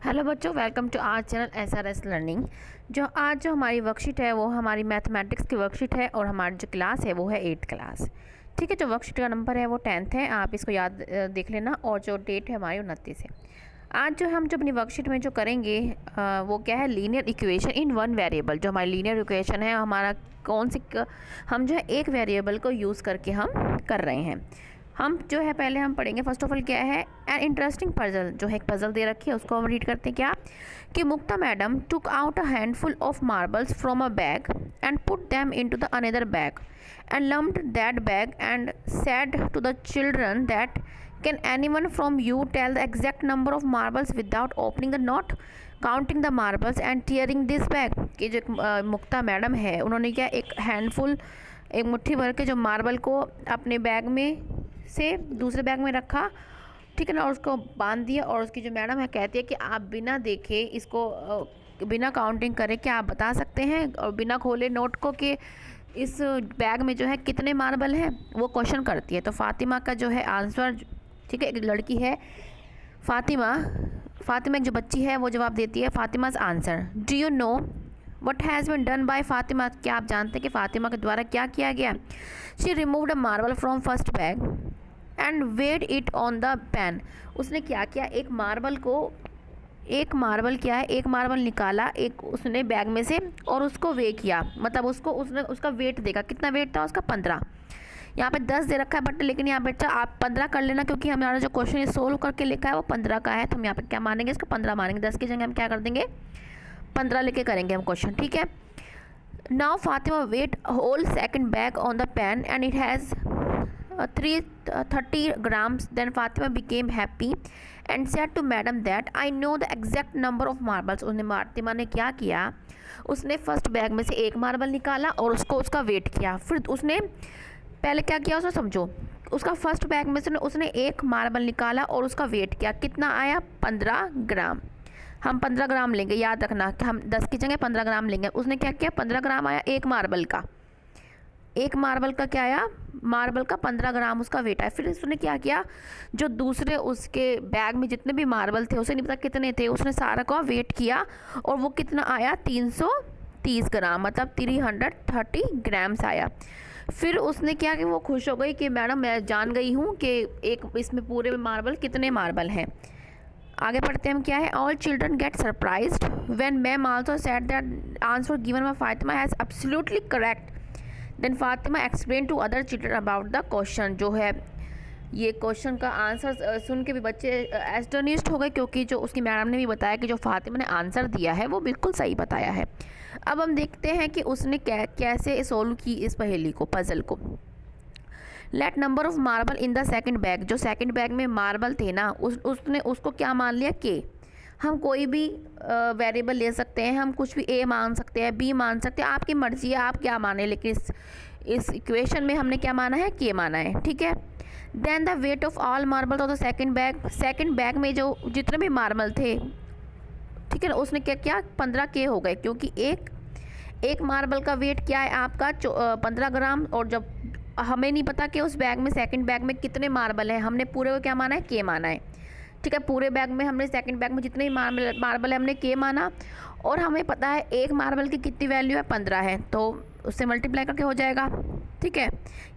Hello बच्चों, welcome to our channel SRS learning. जो हमारी वर्कशीट है वो हमारी मैथमेटिक्स की वर्कशीट है और हमारी जो क्लास है वो है 8th क्लास। ठीक है, जो वर्कशीट का नंबर है वो 10th है, आप इसको याद देख लेना। और जो डेट है हमारी 29 है। आज हम जो अपनी वर्कशीट में जो करेंगे वो क्या है, linear equation in one variable. जो हमारी लीनियर इक्वेशन है हमारा हम जो है एक वेरिएबल को यूज़ करके हम कर रहे हैं। हम जो है पहले हम पढ़ेंगे फर्स्ट ऑफ ऑल क्या है, एन इंटरेस्टिंग पजल। जो है एक पजल दे रखी है उसको हम रीड करते हैं। क्या कि Mukta madam took out a handful of marbles from a bag and put them into the another bag and lumped that bag and said to the children that can anyone from you tell the exact number of marbles without opening the knot counting the marbles and tearing this bag. कि जो मुक्ता madam है उन्होंने क्या एक handful, एक मुट्ठी भर के जो मार्बल को अपने बैग में से दूसरे बैग में रखा, ठीक है ना, और उसको बांध दिया। और उसकी जो मैडम है कहती है कि आप बिना देखे इसको बिना काउंटिंग करे क्या आप बता सकते हैं और बिना खोले नोट को कि इस बैग में जो है कितने मार्बल हैं, वो क्वेश्चन करती है। तो फातिमा का जो है आंसर, ठीक है, एक लड़की है फातिमा एक जो बच्ची है वो जवाब देती है। Fatima's answer, do you know what has been done by Fatima. क्या आप जानते हैं कि फातिमा के द्वारा क्या किया गया। She removed a marble from first bag and weighed it on the pan. उसने क्या किया, एक मार्बल निकाला एक उसने बैग में से और उसको वे किया, मतलब उसने उसका वेट देखा। कितना वेट था उसका, 15। यहाँ पे 10 दे रखा है बट लेकिन यहाँ पे आप 15 कर लेना, क्योंकि हमारा जो क्वेश्चन सोल्व करके लिखा है वो 15 का है। तो हम यहाँ पे क्या मानेंगे, इसको 15 मानेंगे। 10 की जगह हम क्या कर देंगे, 15 लेके करेंगे हम क्वेश्चन। ठीक है, now Fatima weighed whole second bag on the pan and it has 330 grams. Then Fatima became happy and said to madam that I know the exact number of marbles. उसने फातिमा ने क्या किया, उसने फर्स्ट बैग में से एक मार्बल निकाला और उसका वेट किया। फिर उसने पहले क्या किया उसने समझो, उसका फर्स्ट बैग में से उसने एक मार्बल निकाला और उसका वेट किया। कितना आया, 15 ग्राम। हम 15 ग्राम लेंगे, याद रखना कि हम 10 की जगह 15 ग्राम लेंगे। उसने क्या किया, 15 ग्राम आया एक मार्बल का। एक मार्बल का क्या आया, मार्बल का 15 ग्राम उसका वेट है। फिर उसने क्या किया, जो दूसरे उसके बैग में जितने भी मार्बल थे, उसे नहीं पता कितने थे, उसने सारा का वेट किया और वो कितना आया, 330 ग्राम, मतलब 330 ग्राम्स आया। फिर उसने क्या कि वो खुश हो गई कि मैडम मैं जान गई हूँ कि एक इसमें पूरे में मार्बल कितने मार्बल हैं। आगे पढ़ते हैं हम क्या है, all children get surprised when ma'am also said that answer given by Fatima has absolutely correct. Then Fatima explain to other children about the question. जो है ये क्वेश्चन का आंसर सुन के भी बच्चे एस्टोनिश्ड हो गए, क्योंकि जो उसकी मैडम ने भी बताया कि जो फातिमा ने आंसर दिया है वो बिल्कुल सही बताया है। अब हम देखते हैं कि उसने कैसे सोल्व की इस पहेली को, पजल को। Let number of marble in the second bag. जो सेकंड बैग में मार्बल थे ना, उसने उसको क्या मान लिया, के। हम कोई भी वेरिएबल ले सकते हैं, हम कुछ भी ए मान सकते हैं, बी मान सकते हैं, आपकी मर्जी है आप क्या माने, लेकिन इस इक्वेशन में हमने क्या माना है, के माना है। ठीक है, then the weight of all marble of the second bag में जो जितने भी मार्बल थे, ठीक है ना, उसने क्या किया, 15 के हो गए, क्योंकि एक मार्बल का वेट क्या है आपका, 15 ग्राम। और जब हमें नहीं पता कि उस बैग में सेकंड बैग में कितने मार्बल हैं, हमने पूरे को क्या माना है, के माना है। ठीक है, पूरे बैग में हमने सेकंड बैग में जितने भी मार्बल है हमने के माना। और हमें पता है एक मार्बल की कितनी वैल्यू है, 15 है, तो उससे मल्टीप्लाई करके हो जाएगा। ठीक है,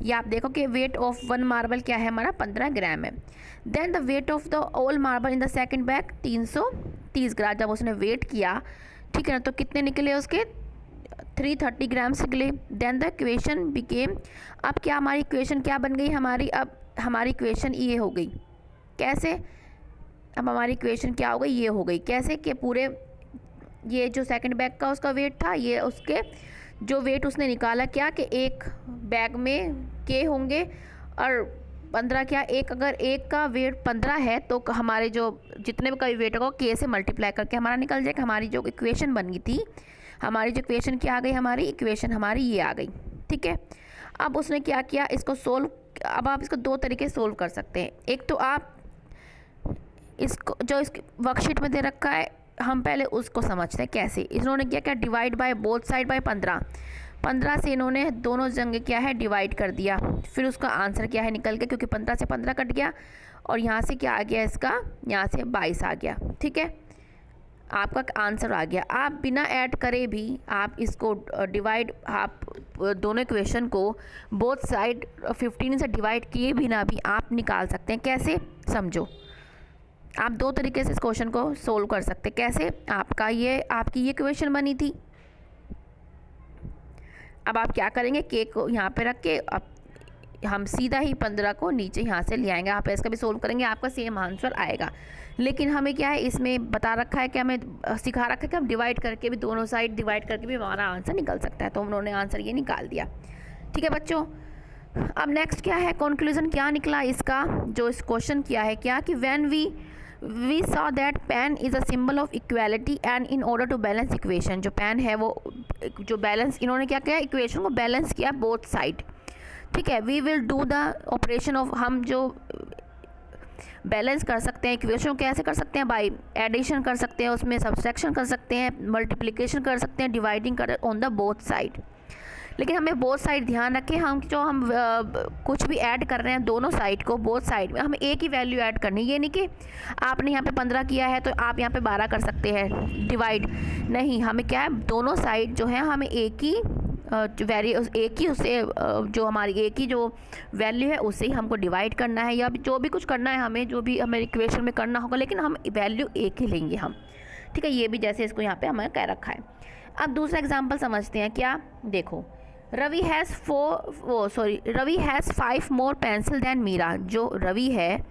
ये आप देखो कि वेट ऑफ वन मार्बल क्या है हमारा, 15 ग्राम है। Then the weight of the all marble in the second bag 330 gram. जब उसने वेट किया, ठीक है ना, तो कितने निकले उसके, 330 ग्राम्स निकले। देन द इक्वेशन बिकेम, अब क्या हमारी इक्वेशन क्या बन गई हमारी, अब हमारी इक्वेशन ये हो गई। कैसे, अब हमारी इक्वेशन क्या हो गई, ये हो गई। कैसे कि पूरे ये जो सेकंड बैग का उसका वेट था, ये उसके जो वेट उसने निकाला क्या कि एक बैग में के होंगे और 15 क्या, एक अगर एक का वेट 15 है तो हमारे जो जितने का वेट होगा के से मल्टीप्लाई करके हमारा निकल जाएगा। हमारी जो इक्वेशन बन गई थी, हमारी जो इक्वेशन क्या आ गई, हमारी इक्वेशन हमारी ये आ गई। ठीक है, अब उसने क्या किया, इसको सोल्व, अब आप इसको दो तरीके से सोल्व कर सकते हैं। एक तो आप इसको जो इस वर्कशीट में दे रखा है, हम पहले उसको समझते हैं कैसे। इन्होंने क्या divide by both side by 15 से इन्होंने दोनों जगह क्या है डिवाइड कर दिया। फिर उसका आंसर क्या है निकल के, क्योंकि 15 से 15 कट गया और यहाँ से क्या आ गया इसका, यहाँ से 22 आ गया। ठीक है, आपका आंसर आ गया। आप बिना ऐड करे भी आप इसको डिवाइड, आप दोनों इक्वेशन को बोथ साइड 15 से डिवाइड किए बिना भी आप निकाल सकते हैं। कैसे, समझो। आप दो तरीके से इस क्वेश्चन को सोल्व कर सकते हैं। कैसे, आपकी ये इक्वेशन बनी थी। अब आप क्या करेंगे, के को यहाँ पे रख के अब हम सीधा ही 15 को नीचे यहाँ से ले आएंगे। आप इसका भी सोल्व करेंगे, आपका सेम आंसर आएगा। लेकिन हमें क्या है, इसमें बता रखा है कि हमें सिखा रखा है कि हम डिवाइड करके भी, दोनों साइड डिवाइड करके भी हमारा आंसर निकल सकता है। तो उन्होंने आंसर ये निकाल दिया। ठीक है बच्चों, अब नेक्स्ट क्या है, कंक्लूजन क्या निकला इसका, जो इस क्वेश्चन किया है क्या कि when we saw that pan is a symbol of equality and in order to balance equation, जो पेन है वो जो बैलेंस, इन्होंने क्या किया, इक्वेशन को बैलेंस किया बोथ साइड। ठीक है, we will do the operation of, हम जो बैलेंस कर सकते हैं इक्वेशन कैसे कर सकते हैं, बाय एडिशन कर सकते हैं, उसमें सब्सट्रैक्शन कर सकते हैं, मल्टीप्लिकेशन कर सकते हैं, डिवाइडिंग कर ऑन द बोथ साइड। लेकिन हमें बोथ साइड ध्यान रखें, हम कुछ भी ऐड कर रहे हैं दोनों साइड को, बोथ साइड में हमें एक ही वैल्यू ऐड करनी है। ये नहीं कि आपने यहाँ पे 15 किया है तो आप यहाँ पे 12 कर सकते हैं डिवाइड, नहीं, हमें क्या है, दोनों साइड जो है हमें एक ही जो हमारी एक ही जो वैल्यू है उससे ही हमको डिवाइड करना है, या जो भी कुछ करना है हमें, जो भी हमें इक्वेशन में करना होगा, लेकिन हम वैल्यू एक ही लेंगे हम। ठीक है, ये भी जैसे इसको यहाँ पे हमें कह रखा है। अब दूसरा एग्जांपल समझते हैं। क्या, देखो, Ravi has 5 more pencil than Meera. जो रवि है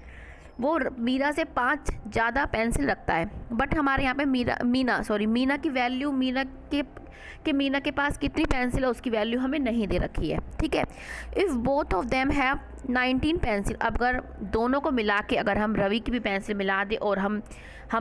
वो मीरा से 5 ज़्यादा पेंसिल रखता है, बट हमारे यहाँ पे मीना की वैल्यू, मीना के पास कितनी पेंसिल है उसकी वैल्यू हमें नहीं दे रखी है। ठीक है, if both of them have 19 pencil, अगर दोनों को मिला के, अगर हम रवि की भी पेंसिल मिला दें और हम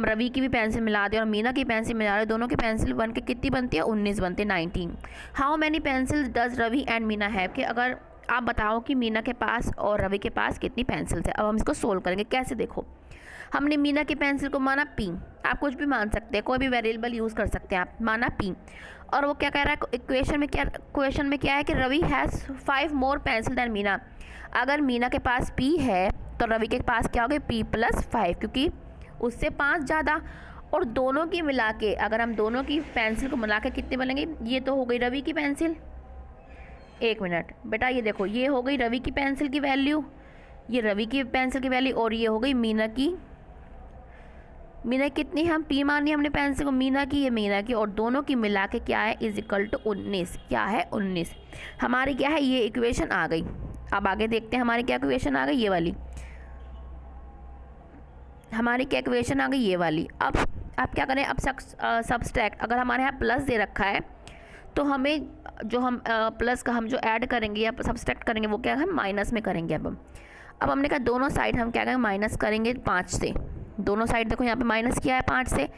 रवि की भी पेंसिल मिला दें और मीना की पेंसिल मिला दें, दोनों की पेंसिल बन के कितनी बनती है, 19 बनती है, 19। How many pencil does Ravi and Meena have, कि अगर आप बताओ कि मीना के पास और रवि के पास कितनी पेंसिल्स है। अब हम इसको सोल्व करेंगे। कैसे, देखो, हमने मीना की पेंसिल को माना P, आप कुछ भी मान सकते हैं, कोई भी वेरिएबल यूज़ कर सकते हैं आप, माना P, और वो क्या कह रहा है क्वेश्चन में क्या है कि Ravi has 5 more pencil than Meena. अगर मीना के पास P है तो रवि के पास क्या होगा, P + 5, क्योंकि उससे 5 ज़्यादा। और दोनों की मिला के, अगर हम दोनों की पेंसिल को मिला के कितने बनेंगे, ये तो हो गई रवि की पेंसिल, एक मिनट बेटा, ये देखो, ये हो गई रवि की पेंसिल की वैल्यू, ये रवि की पेंसिल की वैल्यू, और ये हो गई मीना की कितनी, हम P मानी हमने पेंसिल को, मीना की, ये मीना की, और दोनों की मिला के क्या है, = 19। क्या है, 19। हमारी क्या है, ये इक्वेशन आ गई। अब आगे देखते हैं हमारी क्या इक्वेशन आ गई, ये वाली हमारी क्या इक्वेशन आ गई, ये वाली। अब क्या करें, अब सब्सट्रैक्ट, अगर हमारे यहाँ प्लस दे रखा है तो हमें जो हम प्लस का हम जो ऐड करेंगे या सब्सट्रैक्ट करेंगे वो क्या, हम माइनस में करेंगे। अब हमने कहा दोनों साइड हम क्या करेंगे, माइनस करेंगे 5 से। दोनों साइड देखो, यहाँ पे माइनस किया है 5 से,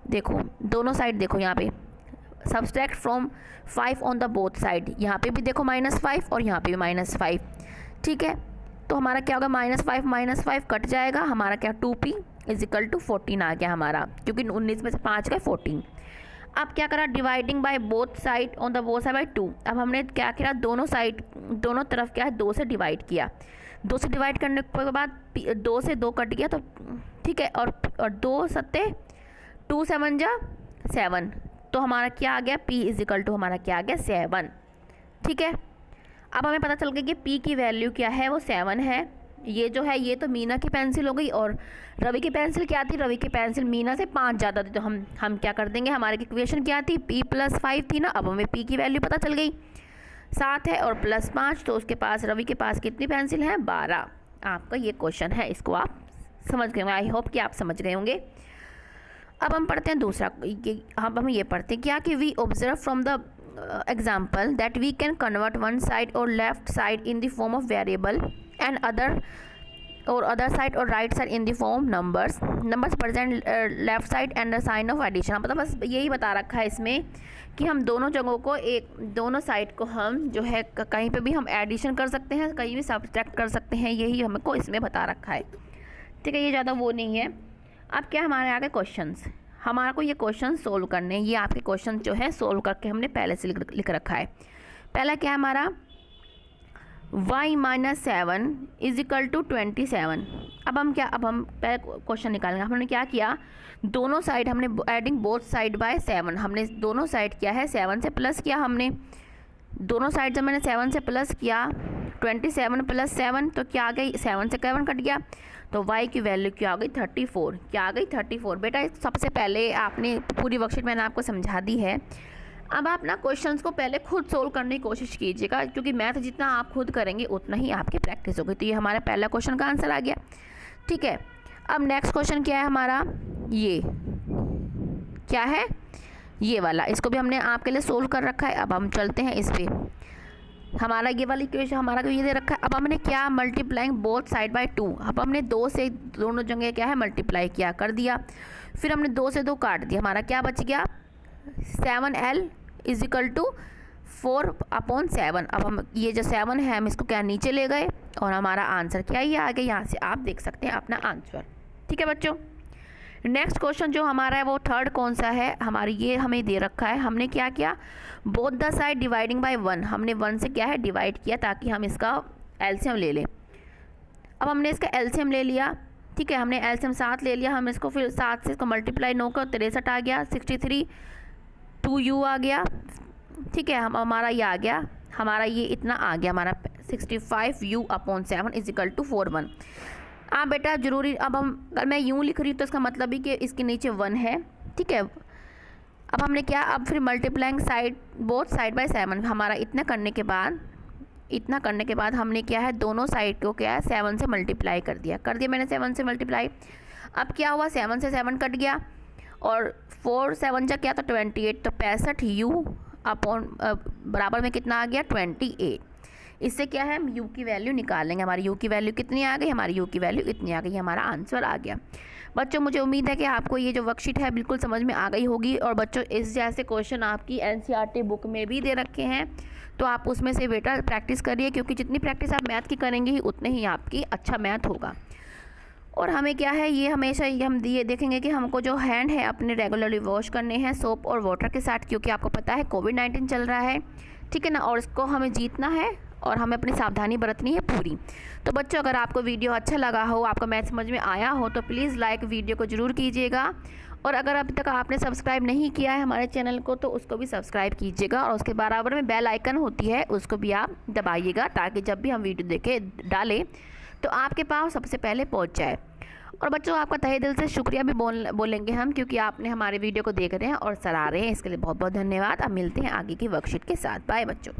देखो दोनों साइड देखो, यहाँ पे subtract from 5 on the both side, यहाँ पे भी देखो -5 और यहाँ पे भी -5। ठीक है, तो हमारा क्या होगा, -5 कट जाएगा, हमारा क्या 2p = 14 आ गया हमारा, क्योंकि 19 में से 5 गए 14। अब क्या करा, dividing by both side on the both side by 2। अब हमने क्या किया, दोनों तरफ क्या है, 2 से डिवाइड किया। 2 से डिवाइड करने के बाद 2 से 2 कट गया, तो ठीक है, और 2 सत्ते 2 7 जा 7, तो हमारा क्या आ गया, P = हमारा क्या आ गया, 7। ठीक है, अब हमें पता चल गया कि P की वैल्यू क्या है, वो 7 है। ये जो है, ये तो मीना की पेंसिल हो गई, और रवि की पेंसिल क्या थी, रवि की पेंसिल मीना से 5 ज़्यादा थी, तो हम क्या कर देंगे, हमारे इक्वेशन क्या थी, P + 5 थी ना। अब हमें P की वैल्यू पता चल गई, 7 है और +5, तो उसके पास, रवि के पास कितनी पेंसिल है, 12। आपका ये क्वेश्चन है, इसको आप समझ गए होंगे, आई होप कि आप समझ गए होंगे। अब हम पढ़ते हैं दूसरा, हम ये पढ़ते हैं क्या कि we observe from the example that we can convert one side or left side in the form of variable and other side or right side in the form numbers present left side and the sign of addition। मतलब बस यही बता रखा है इसमें कि हम दोनों जगहों को, दोनों साइड को हम जो है कहीं पे भी हम एडिशन कर सकते हैं, कहीं भी सब्ट्रैक्ट कर सकते हैं, यही हमको इसमें बता रखा है। ठीक है, ये ज़्यादा वो नहीं है। अब क्या हमारे आगे क्वेश्चंस, हमारा को ये क्वेश्चन सोल्व करने हैं। ये आपके क्वेश्चन जो है सोल्व करके हमने पहले से लिख रखा है। पहला क्या है हमारा, y minus 7 is equal to 27। अब हम पहले क्वेश्चन निकालेंगे। हमने क्या किया, दोनों साइड हमने एडिंग बोथ साइड बाय 7, हमने दोनों साइड किया है 7 से प्लस किया। हमने दोनों साइड जब मैंने 7 से प्लस किया 27 प्लस 7 तो क्या आ गई, 7 से 7 कट गया तो y की वैल्यू क्या आ गई 34। क्या आ गई 34। बेटा सबसे पहले आपने पूरी वर्कशीट मैंने आपको समझा दी है। अब आप ना क्वेश्चंस को पहले खुद सोल्व करने की कोशिश कीजिएगा, क्योंकि मैथ जितना आप खुद करेंगे उतना ही आपकी प्रैक्टिस होगी। तो ये हमारा पहला क्वेश्चन का आंसर आ गया। ठीक है, अब नेक्स्ट क्वेश्चन क्या है हमारा, ये क्या है, ये वाला, इसको भी हमने आपके लिए सोल्व कर रखा है। अब हम चलते हैं इस पर। हमारा ये वाली इक्वेशन हमारा को ये दे रखा है। अब हमने क्या, मल्टीप्लाइंग बोथ साइड बाय 2। अब हमने 2 से दोनों जगह क्या है मल्टीप्लाई किया, कर दिया। फिर हमने 2 से 2 काट दिया, हमारा क्या बच गया 7l इज इक्वल टू 4/7। अब हम ये जो 7 है हम इसको क्या नीचे ले गए और हमारा आंसर क्या ये आ गया। यहाँ से आप देख सकते हैं अपना आंसर। ठीक है बच्चों, नेक्स्ट क्वेश्चन जो हमारा है वो थर्ड कौन सा है, हमारी ये हमें दे रखा है। हमने क्या किया, both the side dividing by 1, हमने 1 से क्या है डिवाइड किया ताकि हम इसका एलसीएम ले लें। अब हमने इसका एलसीएम ले लिया। ठीक है, हमने एलसीएम 7 ले लिया। हम इसको फिर 7 से इसको मल्टीप्लाई 9 का 63 आ गया, 63 2u आ गया। ठीक है, हम हमारा ये आ गया, हमारा ये इतना आ गया, हमारा 65u/7 इज इक्वल टू 41। बेटा ज़रूरी, अब हम अगर मैं यूँ लिख रही हूँ तो इसका मतलब ही कि इसके नीचे 1 है। ठीक है, अब हमने क्या, अब फिर multiplying side both side by 7, हमारा इतना करने के बाद हमने क्या है दोनों साइड को क्या है 7 से मल्टीप्लाई कर दिया मैंने 7 से मल्टीप्लाई। अब क्या हुआ, 7 से 7 कट गया और 4 7 जा क्या तो 28, तो 65u बराबर में कितना आ गया 28। इससे क्या है हम u की वैल्यू निकालेंगे। हमारी u की वैल्यू कितनी आ गई, हमारी u की वैल्यू इतनी आ गई, हमारा आंसर आ गया। बच्चों मुझे उम्मीद है कि आपको ये जो वर्कशीट है बिल्कुल समझ में आ गई होगी। और बच्चों इस जैसे क्वेश्चन आपकी एनसीईआरटी बुक में भी दे रखे हैं, तो आप उसमें से बेटा प्रैक्टिस करिए, क्योंकि जितनी प्रैक्टिस आप मैथ की करेंगे ही उतने ही आपकी अच्छा मैथ होगा। और हमें क्या है, ये हमेशा हम ये देखेंगे कि हमको जो हैंड है अपने रेगुलरली वॉश करने हैं सोप और वाटर के साथ, क्योंकि आपको पता है कोविड-19 चल रहा है। ठीक है ना, और इसको हमें जीतना है और हमें अपनी सावधानी बरतनी है पूरी। तो बच्चों अगर आपको वीडियो अच्छा लगा हो, आपको मैथ समझ में आया हो, तो प्लीज़ लाइक वीडियो को ज़रूर कीजिएगा। और अगर अभी तक आपने सब्सक्राइब नहीं किया है हमारे चैनल को तो उसको भी सब्सक्राइब कीजिएगा, और उसके बराबर में बेल आइकन होती है उसको भी आप दबाइएगा, ताकि जब भी हम वीडियो डालें तो आपके पास सबसे पहले पहुंच जाए। और बच्चों आपका तहे दिल से शुक्रिया भी बोलेंगे हम, क्योंकि आपने हमारे वीडियो को देख रहे हैं और सराह रहे हैं, इसके लिए बहुत बहुत धन्यवाद। अब मिलते हैं आगे की वर्कशीट के साथ। बाय बच्चों।